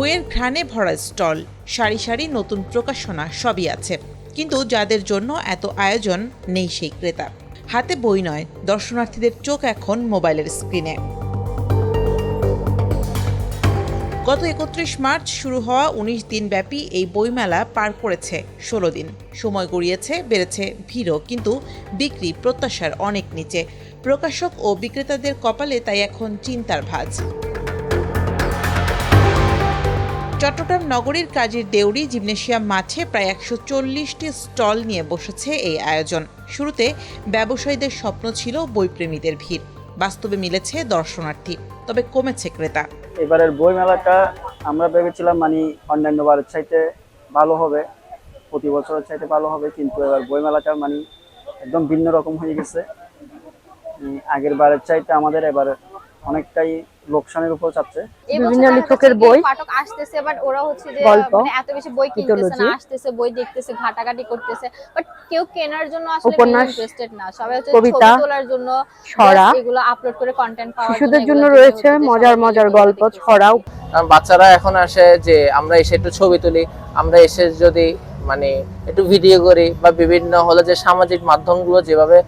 বইয়ের ঘ্রাণে ভরা স্টল, সারি সারি নতুন প্রকাশনা সবই আছে, কিন্তু যাদের জন্য এত আয়োজন নেই সেই ক্রেতা। হাতে বই নয়, দর্শনার্থীদের চোখ এখন মোবাইলের স্ক্রিনে। গত 31 মার্চ শুরু হওয়া ১৯ দিনব্যাপী এই বইমেলা পার করেছে ১৬ দিন। সময় গড়িয়েছে, বেড়েছে ভিড়ও, কিন্তু বিক্রি প্রত্যাশার অনেক নিচে। প্রকাশক ও বিক্রেতাদের কপালে তাই এখন চিন্তার ভাঁজ। চট্টগ্রাম নগরীর কাজীর দেউরি জিমনেশিয়াম মাঠে প্রায় ১৪০টি স্টল নিয়ে বসেছে এই আয়োজন। শুরুতে ব্যবসায়ীদের স্বপ্ন ছিল বইপ্রেমীদের ভিড়, বাস্তবে মিলেছে দর্শনার্থী, তবে কমেছে ক্রেতা। এবারের বই মেলাটা আমরা ভেবেছিলাম অন্যান্য বারের চাইতে ভালো হবে, প্রতি বছরের চাইতে ভালো হবে, কিন্তু এবার বই মেলাটা একদম ভিন্ন রকম হয়ে গেছে। আগের বারের চাইতে আমাদের এবার অনেকটাই লোকসানের উপর চাচ্ছে। বিভিন্ন লেখকের বই পাঠক আসতেছে, বাট ওরা হচ্ছে যে এত বেশি বই কিনতেছে না, আসতেছে বই দেখতেছে, ঘাটাঘাটি করতেছে, বাট কেউ কেনার জন্য আসলে ইন্টারেস্টেড না। সবাই হচ্ছে ছবি তোলার জন্য, এগুলো আপলোড করে কন্টেন্ট পাওয়ার জন্য। শিশুদের জন্য রয়েছে মজার মজার গল্প, ছড়াও। বাচ্চারা এখন আসে যে আমরা এসে একটু ছবি তুলি, আমরা এসে যদি একটু ভিডিও করি, বা বিভিন্ন হলো যে সামাজিক মাধ্যমগুলো যেভাবে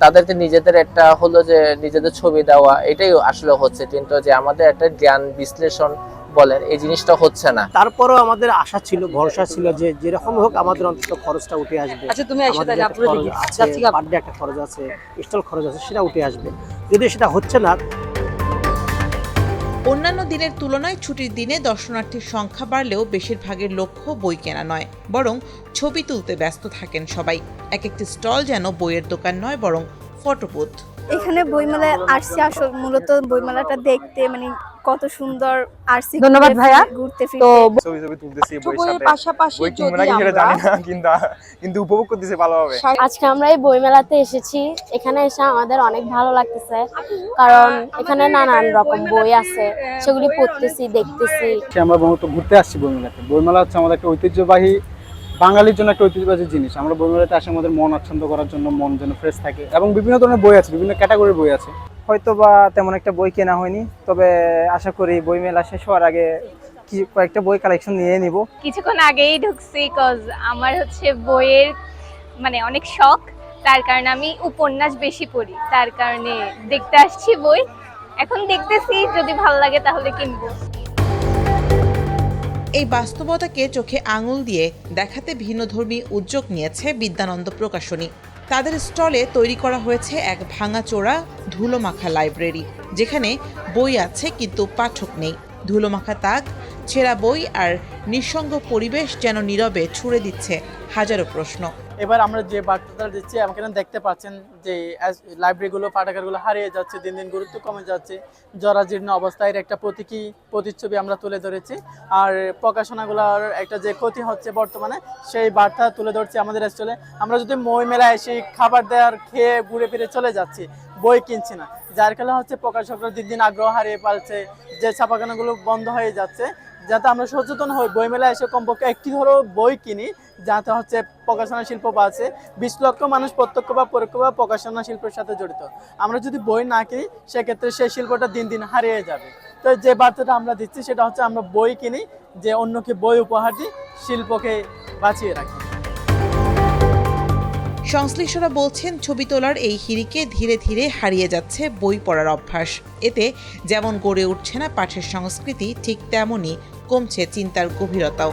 তাদেরকে নিজেদের একটা হলো যে নিজেদের ছবি দেওয়া, এটাই আসলে হচ্ছে, কিন্তু যে আমাদের একটা জ্ঞান বিশ্লেষণ বলেন এই জিনিসটা হচ্ছে না। তারপরও আমাদের আশা ছিল, ভরসা ছিল যে যেরকম হোক আমাদের অন্তত খরচটা উঠে আসবে। বার্থডে একটা খরচ আছে, স্টল খরচ আছে, সেটা উঠে আসবে। যদি সেটা হচ্ছে না, অন্যান্য দিনের তুলনায় ছুটির দিনে দর্শনার্থীর সংখ্যা বাড়লেও বেশিরভাগের লক্ষ্য বই কেনা নয়, বরং ছবি তুলতে ব্যস্ত থাকেন সবাই। এক একটি স্টল যেন বইয়ের দোকান নয়, বরং ফটোবুথ। এখানে বইমেলায় আসছি আসল মূলত বইমেলাটা দেখতে, কত সুন্দর আসছি। ধন্যবাদ ভাইয়া। ঘুরতে ছবি তুলতেছি বইয়ের পাশাপাশি বই কিনবো নাকি সেটা জানি না, কিন্তু উপভোগ করতেছি ভালোভাবে। আজকে আমরা এই বইমেলাতে এসেছি, এখানে এসে আমাদের অনেক ভালো লাগতেছে, কারণ এখানে নানান রকম বই আছে, সেগুলি পড়তেছি, দেখতেছি। আমরা মূলত ঘুরতে আসছি বইমেলাতে। বইমেলা হচ্ছে আমাদের একটা ঐতিহ্যবাহী, বাঙালির জন্য একটা ঐতিহ্যবাহী জিনিস। আমরা বইমেলাতে আসে আমাদের মন আচ্ছন্দ করার জন্য, মন যেন ফ্রেশ থাকে, এবং বিভিন্ন ধরনের বই আছে, বিভিন্ন ক্যাটাগরির বই আছে। হয়তো বা তেমন একটা বই কেনা হয়নি, তবে আশা করি বই মেলা শেষ হওয়ার আগে কয়েকটা বই কালেকশন নিয়ে নিব। কিছুক্ষণ আগেই ঢুকছি, কজ আমার হচ্ছে বইয়ের অনেক শখ, তার কারণে আমি উপন্যাস বেশি পড়ি, তার কারণে দেখতে আসছি বই। এখন দেখতেছি, যদি ভালো লাগে তাহলে কিনবো। এই বাস্তবতাকে চোখে আঙুল দিয়ে দেখাতে ভিন্নধর্মী উদ্যোগ নিয়েছে বিদ্যানন্দ প্রকাশনী। তাদের স্টলে তৈরি করা হয়েছে এক ভাঙাচোরা ধুলোমাখা লাইব্রেরি, যেখানে বই আছে কিন্তু পাঠক নেই। ধুলোমাখা তাক, ছেঁড়া বই আর নিঃসঙ্গ পরিবেশ যেন নীরবে ছুড়ে দিচ্ছে হাজারো প্রশ্ন। এবার আমরা যে বার্তাটা দিচ্ছি, এখানে দেখতে পাচ্ছেন যে লাইব্রেরিগুলো, পাঠাগারগুলো হারিয়ে যাচ্ছে, দিন দিন গুরুত্ব কমে যাচ্ছে, জরাজীর্ণ অবস্থায় একটা প্রতিচ্ছবি আমরা তুলে ধরেছি। আর প্রকাশনাগুলোর একটা যে ক্ষতি হচ্ছে বর্তমানে, সেই বার্তা তুলে ধরছি আমাদের স্টলে। আমরা যদি বই মেলায় এসে খাবার দেওয়ার খেয়ে ঘুরে ফিরে চলে যাচ্ছি, বই কিনছি না, যার কারণে হচ্ছে প্রকাশকরা দিন দিন আগ্রহ হারিয়ে ফেলছে, যে ছাপাখানাগুলো বন্ধ হয়ে যাচ্ছে। যাতে আমরা সচেতন হই, বইমেলায় এসে কমপক্ষে একটি ধরো বই কিনি, যাতে হচ্ছে প্রকাশনা শিল্প বাড়ছে। 20 লক্ষ মানুষ প্রত্যক্ষ বা পরোক্ষভাবে প্রকাশনা শিল্পের সাথে জড়িত। আমরা যদি বই না কিনি, সেক্ষেত্রে সেই শিল্পটা দিন দিন হারিয়ে যাবে। তো যে বার্তাটা আমরা দিচ্ছি সেটা হচ্ছে আমরা বই কিনি, যে অন্যকে বই উপহার দিই, শিল্পকে বাঁচিয়ে রাখি। সংশ্লিষ্টরা বলছেন, ছবি তোলার এই হিড়িকে ধীরে ধীরে হারিয়ে যাচ্ছে বই পড়ার অভ্যাস। এতে যেমন গড়ে উঠছে না পাঠের সংস্কৃতি, ঠিক তেমনই কমছে চিন্তার গভীরতাও।